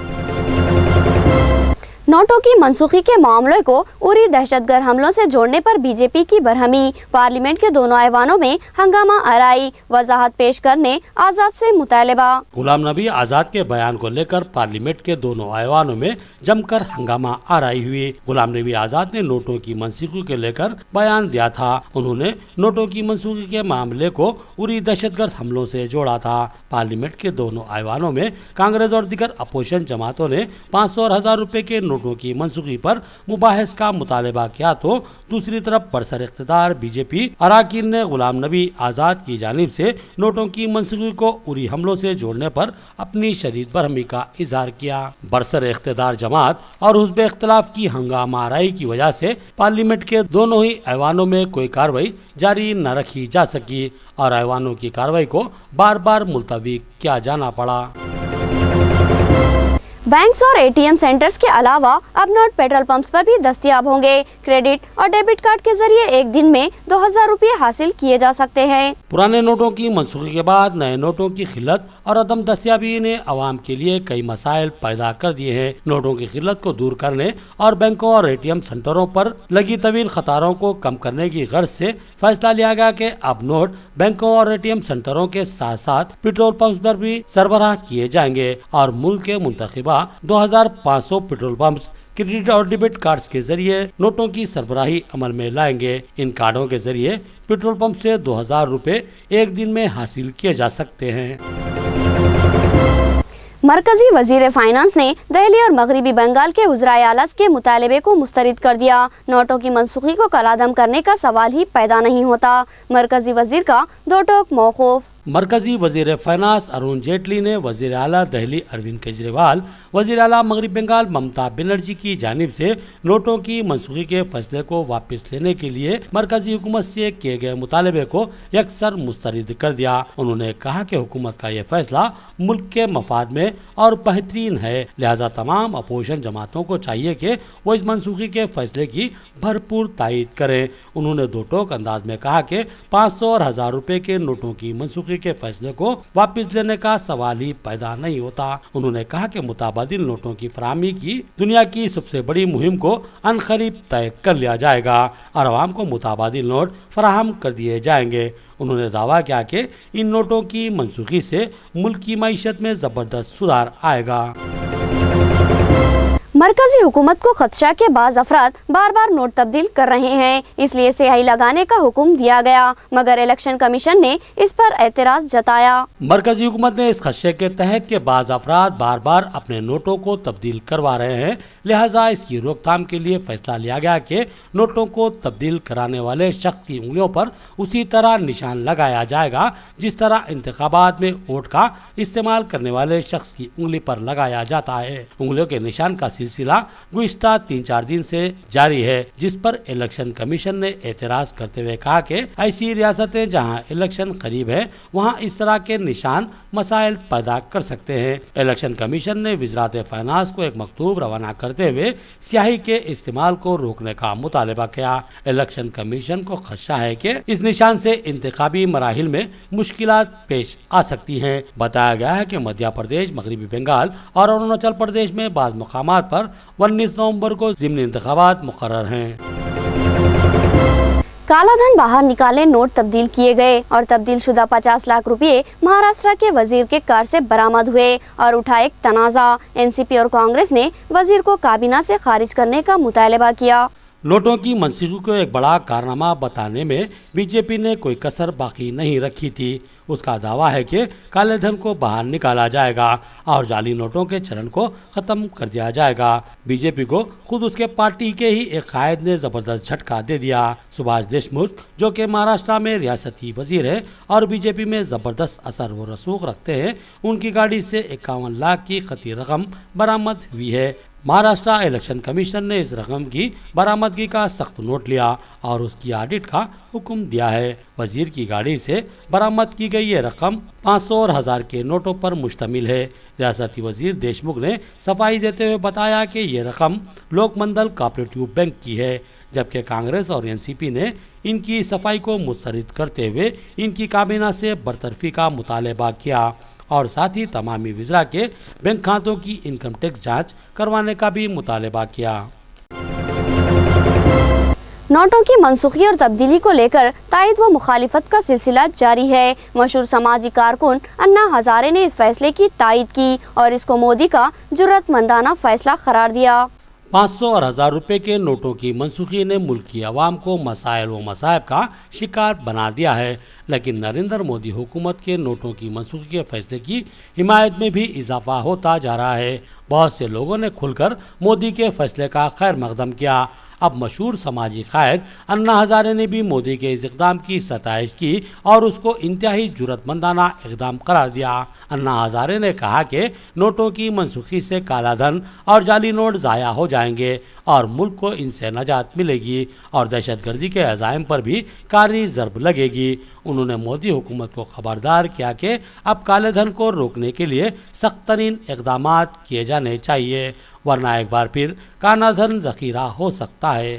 नोटों की मनसूखी के मामले को उरी दहशतगर्द हमलों से जोड़ने पर बीजेपी की बरहमी, पार्लियामेंट के दोनों ऐवानों में हंगामा आराई, वजाहत पेश करने आजाद से मुतालबा। गुलाम नबी आजाद के बयान को लेकर पार्लियामेंट के दोनों ऐवानों में जमकर हंगामा आराई हुई। गुलाम नबी आजाद ने नोटों की मनसूखी को लेकर बयान दिया था। उन्होंने नोटों की मनसूखी के मामले को उरी दहशतगर्द हमलों से जोड़ा था। पार्लियामेंट के दोनों ऐवानों में कांग्रेस और दीगर अपोजिशन जमातों ने 500 और 1000 रुपए के नोटों की मनसूखी पर मुबाहिस का मुतालबा किया तो दूसरी तरफ बरसर इख्तिदार बीजेपी अराकीन ने गुलाम नबी आजाद की जानिब से नोटों की मनसूखी को उरी हमलों से जोड़ने पर अपनी शदीद बरहमी का इजहार किया। बरसर इख्तिदार जमात और हुज़्ब इख्तिलाफ की हंगामा आराई की वजह से पार्लियामेंट के दोनों ही ऐवानों में कोई कार्रवाई जारी न रखी जा सकी और ऐवानों की कार्रवाई को बार बार मुलतवी किया जाना पड़ा। बैंक्स और एटीएम सेंटर्स के अलावा अब नोट पेट्रोल पंप्स पर भी दस्तयाब होंगे। क्रेडिट और डेबिट कार्ड के जरिए एक दिन में 2000 रुपये हासिल किए जा सकते हैं। पुराने नोटों की मनसूखी के बाद नए नोटों की खिल्लत और अदम दस्तयाबी ने आवाम के लिए कई मसाइल पैदा कर दिए हैं। नोटों की खिल्लत को दूर करने और बैंकों और एटीएम सेंटरों पर लगी तवील कतारों को कम करने की गर्ज से फैसला लिया गया कि अब नोट बैंकों और एटीएम सेंटरों के साथ साथ पेट्रोल पंप्स पर भी सरबराह किए जाएंगे और मुल्क के मुंतखबा 2500 पेट्रोल पंप्स क्रेडिट और डेबिट कार्ड्स के जरिए नोटों की सरबराही अमल में लाएंगे। इन कार्डों के जरिए पेट्रोल पंप से 2000 रुपए एक दिन में हासिल किए जा सकते हैं। मरकजी वजीर फाइनेंस ने दिल्ली और मगरबी बंगाल के वज़राए आला के मुतालबे को मुस्तरद कर दिया। नोटों की मनसूखी को कलादम करने का सवाल ही पैदा नहीं होता। मरकजी वजीर का दो टोक मौक़ूफ़। मरकजी वजीर फाइनेंस अरुण जेटली ने वजीर आला दिल्ली अरविंद केजरीवाल, वजीर आला मगरबी बंगाल ममता बनर्जी की जानिब से नोटों की मनसूखी के फैसले को वापस लेने के लिए मरकजी हुकूमत से किए गए मुतालबे को यकसर मुस्तरद कर दिया। उन्होंने कहा कि हुकूमत का यह फैसला मुल्क के मफाद में और बेहतरीन है, लिहाजा तमाम अपोजिशन जमातों को चाहिए कि वो इस मनसूखी के फैसले की भरपूर तायीद करें। उन्होंने दो टोक अंदाज में कहा कि 500 और 1000 रुपए के नोटों की मनसूखी के फैसले को वापस लेने का सवाल ही पैदा नहीं होता। उन्होंने कहा कि मुताबादिल नोटों की फराहमी की दुनिया की सबसे बड़ी मुहिम को अनकरीब तय कर लिया जाएगा और आवाम को मुताबादिल नोट फराहम कर दिए जाएंगे। उन्होंने दावा किया कि इन नोटों की मनसूखी से मुल्क की मईशत में जबरदस्त सुधार आएगा। मरकजी हुकूमत को खदशा के बाद अफराद बार बार नोट तब्दील कर रहे हैं, इसलिए स्याही लगाने का हुक्म दिया गया, मगर इलेक्शन कमीशन ने इस पर एतराज जताया। मरकजी हुकूमत ने इस खदशे के तहत के बाद अफराद बार बार अपने नोटों को तब्दील करवा रहे हैं, लिहाजा इसकी रोकथाम के लिए फैसला लिया गया कि नोटों को तब्दील कराने वाले शख्स की उंगलियों पर उसी तरह निशान लगाया जाएगा जिस तरह इंतखाबात में वोट का इस्तेमाल करने वाले शख्स की उंगली पर लगाया जाता है। उंगलियों के निशान का सिलसिला गुज़िश्ता 3-4 दिन से जारी है, जिस पर इलेक्शन कमीशन ने एतराज करते हुए कहा कि ऐसी रियासतें जहां इलेक्शन करीब है वहां इस तरह के निशान मसाइल पैदा कर सकते हैं। इलेक्शन कमीशन ने वज़ारत फाइनेंस को एक मकतूब रवाना करते हुए स्याही के इस्तेमाल को रोकने का मुतालबा किया। इलेक्शन कमीशन को खदशा है कि इस निशान से इंतखाबी मराहिल में मुश्किलात पेश आ सकती हैं। बताया गया है कि मध्य प्रदेश, मगरबी बंगाल और अरुणाचल प्रदेश में बाज़ मकामात पर 19 नवंबर को ज़िमनी इंतखाबात मुकर्रर हैं। काला धन बाहर निकाले नोट तब्दील किए गए और तब्दील शुदा 50 लाख रुपए महाराष्ट्र के वजीर के कार से बरामद हुए और उठा एक तनाज़ा। एनसीपी और कांग्रेस ने वजीर को काबीना से खारिज करने का मुतालबा किया। नोटों की मनसूखी को एक बड़ा कारनामा बताने में बीजेपी ने कोई कसर बाकी नहीं रखी थी। उसका दावा है कि काले धन को बाहर निकाला जाएगा और जाली नोटों के चलन को खत्म कर दिया जाएगा। बीजेपी को खुद उसके पार्टी के ही एक कायद ने जबरदस्त झटका दे दिया। सुभाष देशमुख, जो कि महाराष्ट्र में रियासती वजीर है और बीजेपी में जबरदस्त असर व रसूख रखते हैं, उनकी गाड़ी से 51 लाख की कती रकम बरामद हुई है। महाराष्ट्र इलेक्शन कमीशन ने इस रकम की बरामदगी का सख्त नोट लिया और उसकी ऑडिट का हुक्म दिया है। वजीर की गाड़ी से बरामद की गई ये रकम 500 और 1000 के नोटों पर मुश्तमिल है। रियासती वजीर देशमुख ने सफाई देते हुए बताया कि ये रकम लोकमंडल कोऑपरेटिव बैंक की है, जबकि कांग्रेस और एनसीपी ने इनकी सफाई को मुस्तरद करते हुए इनकी काबीना से बरतरफी का मुतालबा किया और साथ ही तमामी विज़रा के बैंक खातों की इनकम टैक्स जांच करवाने का भी मुतालबा किया। नोटों की मनसूखी और तब्दीली को लेकर तायद व मुखालिफत का सिलसिला जारी है। मशहूर समाजी कारकुन अन्ना हजारे ने इस फैसले की तायद की और इसको मोदी का जुर्रतमंदाना फैसला करार दिया। 500 और 1000 रुपए के नोटों की मनसूखी ने मुल्क की आवाम को मसाइल व मसाइब का शिकार बना दिया है, लेकिन नरेंद्र मोदी हुकूमत के नोटों की मनसूखी के फैसले की हिमायत में भी इजाफा होता जा रहा है। बहुत से लोगों ने खुलकर मोदी के फैसले का खैर मकदम किया। अब मशहूर समाजी कायद अन्ना हजारे ने भी मोदी के इस इक़दाम की सताइश की और उसको इंतहाई जुर्रतमंदाना इक़दाम करार दिया। अन्ना हजारे ने कहा कि नोटों की मनसूखी से काला धन और जाली नोट ज़ाया हो जाएंगे और मुल्क को इनसे नजात मिलेगी और दहशतगर्दी के अज़ाइम पर भी कारी ज़रब लगेगी। उन्होंने मोदी हुकूमत को खबरदार किया कि अब काले धन को रोकने के लिए सख्त तरीन इक़दामात किए जाने चाहिए, वरना एक बार फिर काला धन ज़ख़ीरा हो सकता है।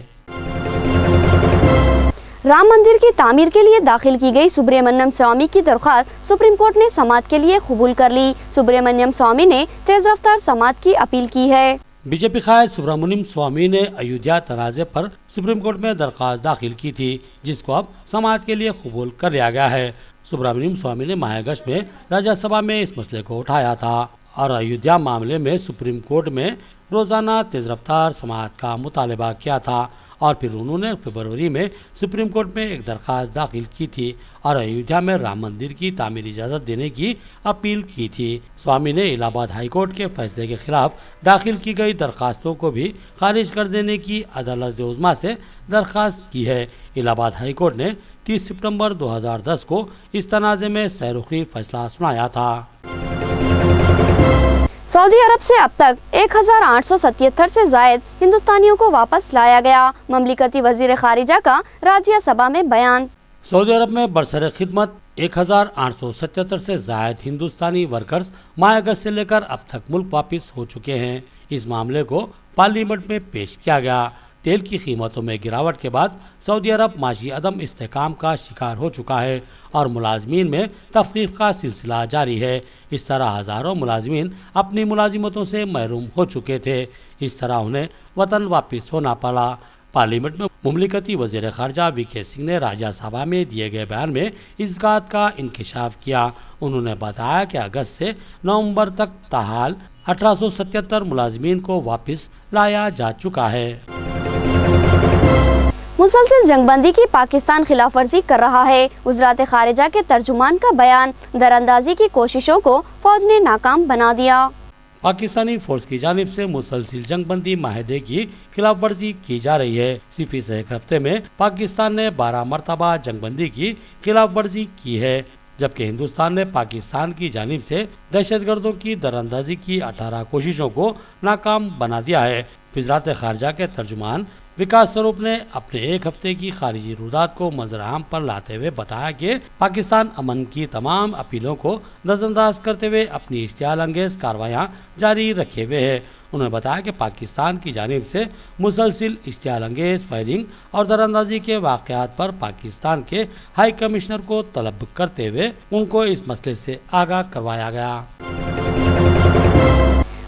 राम मंदिर की तामीर के लिए दाखिल की गई सुब्रमण्यम स्वामी की दरख्वास्त सुप्रीम कोर्ट ने समाअत के लिए कबूल कर ली। सुब्रमण्यम स्वामी ने तेज रफ्तार समाअत की अपील की है। बीजेपी कायद सुब्रमण्यम स्वामी ने अयोध्या तनाज़े पर सुप्रीम कोर्ट में दरख्वास्त दाखिल की थी, जिसको अब समाअत के लिए कबूल कर लिया गया है। सुब्रमण्यम स्वामी ने माह अगस्त में राज्यसभा में इस मसले को उठाया था और अयोध्या मामले में सुप्रीम कोर्ट में रोज़ाना तेज रफ्तार समाअत का मुतालबा किया था और फिर उन्होंने फरवरी में सुप्रीम कोर्ट में एक दरख्वास्त दाखिल की थी और अयोध्या में राम मंदिर की तामीर इजाज़त देने की अपील की थी। स्वामी ने इलाहाबाद हाई कोर्ट के फैसले के खिलाफ दाखिल की गई दरख्वास्तों को भी खारिज कर देने की अदालत उज़्मा से दरख्वास्त की है। इलाहाबाद हाई कोर्ट ने 30 सितंबर 2010 को इस तनाज़े में सैरुखी फैसला सुनाया था। सऊदी अरब से अब तक 1877 से जायद हिंदुस्तानियों को वापस लाया गया। ममलिकती वजीर खारिजा का राज्यसभा में बयान। सऊदी अरब में बरसर खिदमत 1877 से जायद हिंदुस्तानी वर्कर्स माह अगस्त से लेकर अब तक मुल्क वापस हो चुके हैं। इस मामले को पार्लियामेंट में पेश किया गया। तेल की कीमतों में गिरावट के बाद सऊदी अरब माशी अदम इस्तेकाम का शिकार हो चुका है और मुलाजमीन में तफरीक का सिलसिला जारी है। इस तरह हज़ारों मुलाजमीन अपनी मुलाजिमतों से महरूम हो चुके थे। इस तरह उन्हें वतन वापस होना पड़ा। पार्लियामेंट में मुमलिकती वज़ीर ख़ारजा वीके सिंह ने राज्यसभा में दिए गए बयान में इस बात का इंकशाफ किया। उन्होंने बताया कि अगस्त से नवंबर तक ताहाल 1877 मुलाजमीन को वापस लाया जा चुका है। मुसलसल जंगबंदी की पाकिस्तान खिलाफ वर्जी कर रहा है। वज़रात खारिजा के तर्जुमान का बयान। दरअंदाजी की कोशिशों को फौज ने नाकाम बना दिया। पाकिस्तानी फौज की जानिब से मुसलसल जंगबंदी माहदे की खिलाफ वर्जी की जा रही है। सिर्फ इस एक हफ्ते में पाकिस्तान ने 12 मरतबा जंगबंदी की खिलाफ वर्जी की है। जबकि हिंदुस्तान ने पाकिस्तान की जानिब से दहशतगर्दों की दरअंदाजी की 18 कोशिशों को नाकाम बना दिया है। वज़ारत ख़ारजा के तर्जुमान विकास स्वरूप ने अपने एक हफ्ते की खारिजी रुदात को मंजर-ए-आम पर लाते हुए बताया कि पाकिस्तान अमन की तमाम अपीलों को नजरअंदाज करते हुए अपनी इश्तियाल अंगेज कार्रवाइयाँ जारी रखे हुए है। उन्होंने बताया कि पाकिस्तान की जानिब से मुसलसिल इश्तियाल अंगेज फायरिंग और दरअंदाजी के वाक़यात पर पाकिस्तान के हाई कमिश्नर को तलब करते हुए उनको इस मसले से आगाह करवाया गया।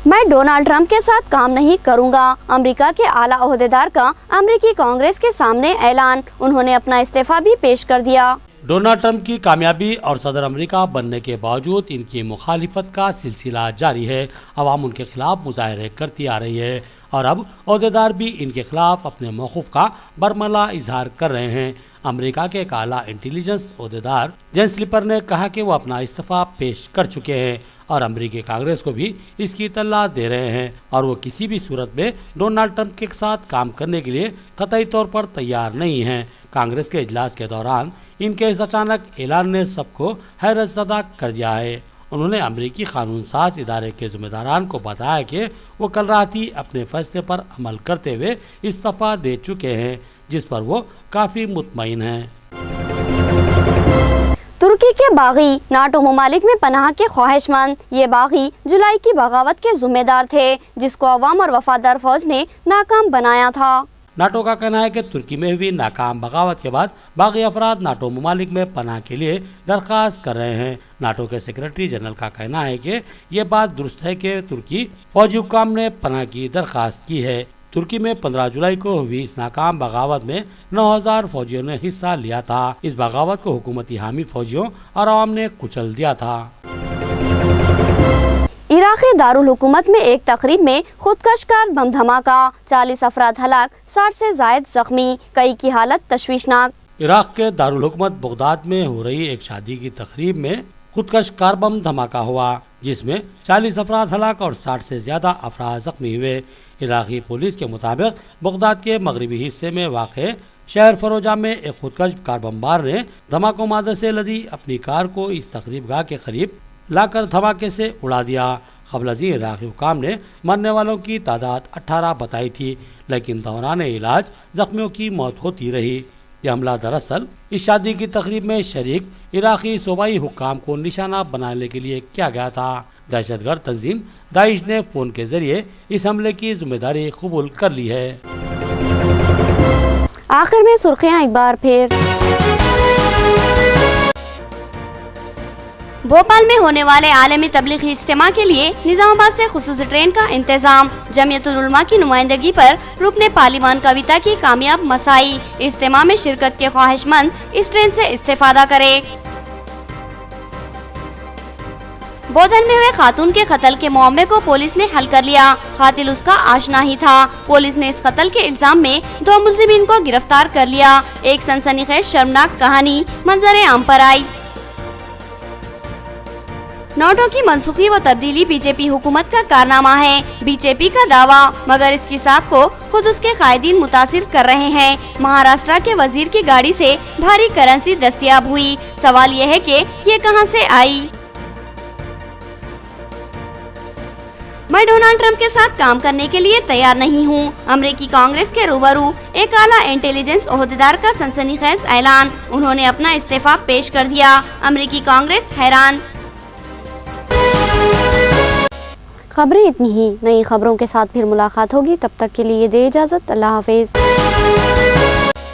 मैं डोनाल्ड ट्रंप के साथ काम नहीं करूंगा, अमेरिका के आला ओहदेदार का अमेरिकी कांग्रेस के सामने ऐलान। उन्होंने अपना इस्तीफा भी पेश कर दिया। डोनाल्ड ट्रंप की कामयाबी और सदर अमेरिका बनने के बावजूद इनकी मुखालिफत का सिलसिला जारी है। अवाम उनके खिलाफ मुजाहरे करती आ रही है और अब ओहदेदार भी इनके खिलाफ अपने मौक़िफ़ का बरमला इजहार कर रहे हैं। अमेरिका के एक आला इंटेलिजेंस ओहदेदार जेन स्लिपर ने कहा कि वो अपना इस्तीफा पेश कर चुके हैं और अमेरिकी कांग्रेस को भी इसकी इत्तला दे रहे हैं और वो किसी भी सूरत में डोनाल्ड ट्रंप के साथ काम करने के लिए कतई तौर पर तैयार नहीं हैं। कांग्रेस के इजलास के दौरान इनके इस अचानक ऐलान ने सबको हैरत ज़दा कर दिया है। उन्होंने अमेरिकी कानून साज इदारे के ज़िम्मेदारान को बताया कि वो कल रात ही अपने फैसले पर अमल करते हुए इस्तीफा दे चुके हैं, जिस पर वो काफ़ी मुतमईन हैं। तुर्की के बागी नाटो ममालिक में पनाह के ख्वाहिशमंद ये बागी जुलाई की बगावत के जिम्मेदार थे, जिसको अवाम और वफादार फौज ने नाकाम बनाया था। नाटो का कहना है कि तुर्की में हुई नाकाम बगावत के बाद बागी अफराद नाटो ममालिक में पनाह के लिए दरख्वास्त कर रहे हैं। नाटो के सेक्रेटरी जनरल का कहना है कि ये बात दुरुस्त है कि तुर्की फौजी हुक्काम ने पनाह की दरख्वास्त की है। तुर्की में 15 जुलाई को हुई इस नाकाम बगावत में 9000 फौजियों ने हिस्सा लिया था। इस बगावत को हुकूमती हामी फौजियों और आवाम ने कुचल दिया था। इराक़ी दारुल हुकूमत में एक तकरीब में खुदकश कार बम धमाका, 40 अफराद हलाक, 60 से जायद जख्मी, कई की हालत तशवीशनाक। इराक के दारुल हुकूमत बगदाद में हो रही एक शादी की तकरीब में खुदकश कार बम धमाका हुआ, जिसमें 40 अफराद हलाक और 60 से ज़्यादा अफराद जख्मी हुए। इराक़ी पुलिस के मुताबिक बगदाद के मगरबी हिस्से में वाक़ शहर फरोजा में एक खुदकश कार बमबार ने धमाको मादे से लदी अपनी कार को इस तकरीबगाह के करीब लाकर धमाके से उड़ा दिया। क़ब्ल इराक़ी हुकाम ने मरने वालों की तादाद 18 बताई थी, लेकिन दौरान इलाज जख्मियों की मौत होती रही। यह हमला दरअसल इस शादी की तकरीब में शरीक इराक़ी सूबाई हुकाम को निशाना बनाने के लिए किया गया था। दहशतगर्द तंजीम दाइश ने फ़ोन के जरिए इस हमले की जिम्मेदारी कबूल कर ली है। आखिर में सुर्खियां एक बार फिर। भोपाल में होने वाले आलमी तबलीगी इज्तिमा के लिए निजामाबाद से खुसूसी ट्रेन का इंतजाम। जमियतुल उलमा की नुमाइंदगी पर रुकने पार्लिमान कविता की कामयाब मसाई। इज्तिमा में शिरकत के ख्वाहिशमंद इस ट्रेन से इस्तेफादा करे। बोधन में हुए खातून के कत्ल के मामले को पुलिस ने हल कर लिया। कातिल उसका आशना ही था। पुलिस ने इस कत्ल के इल्जाम में 2 मुलजिमीन को गिरफ्तार कर लिया। एक सनसनीखेज शर्मनाक कहानी मंजर आम पर आई। नोटों की मनसूखी व तब्दीली बीजेपी हुकूमत का कारनामा है, बीजेपी का दावा, मगर इसकी साख को खुद उसके कायदीन मुतासिर कर रहे हैं। महाराष्ट्र के वजीर की गाड़ी से भारी करेंसी दस्तयाब हुई। सवाल यह है कि ये कहां से आई। मैं डोनाल्ड ट्रंप के साथ काम करने के लिए तैयार नहीं हूँ। अमेरिकी कांग्रेस के रूबरू एक आला इंटेलिजेंस ओहदेदार का सनसनीखेज ऐलान। उन्होंने अपना इस्तीफा पेश कर दिया। अमेरिकी कांग्रेस हैरान। खबरें इतनी ही। नई खबरों के साथ फिर मुलाकात होगी, तब तक के लिए दे इजाजत। अल्लाह हाफिज।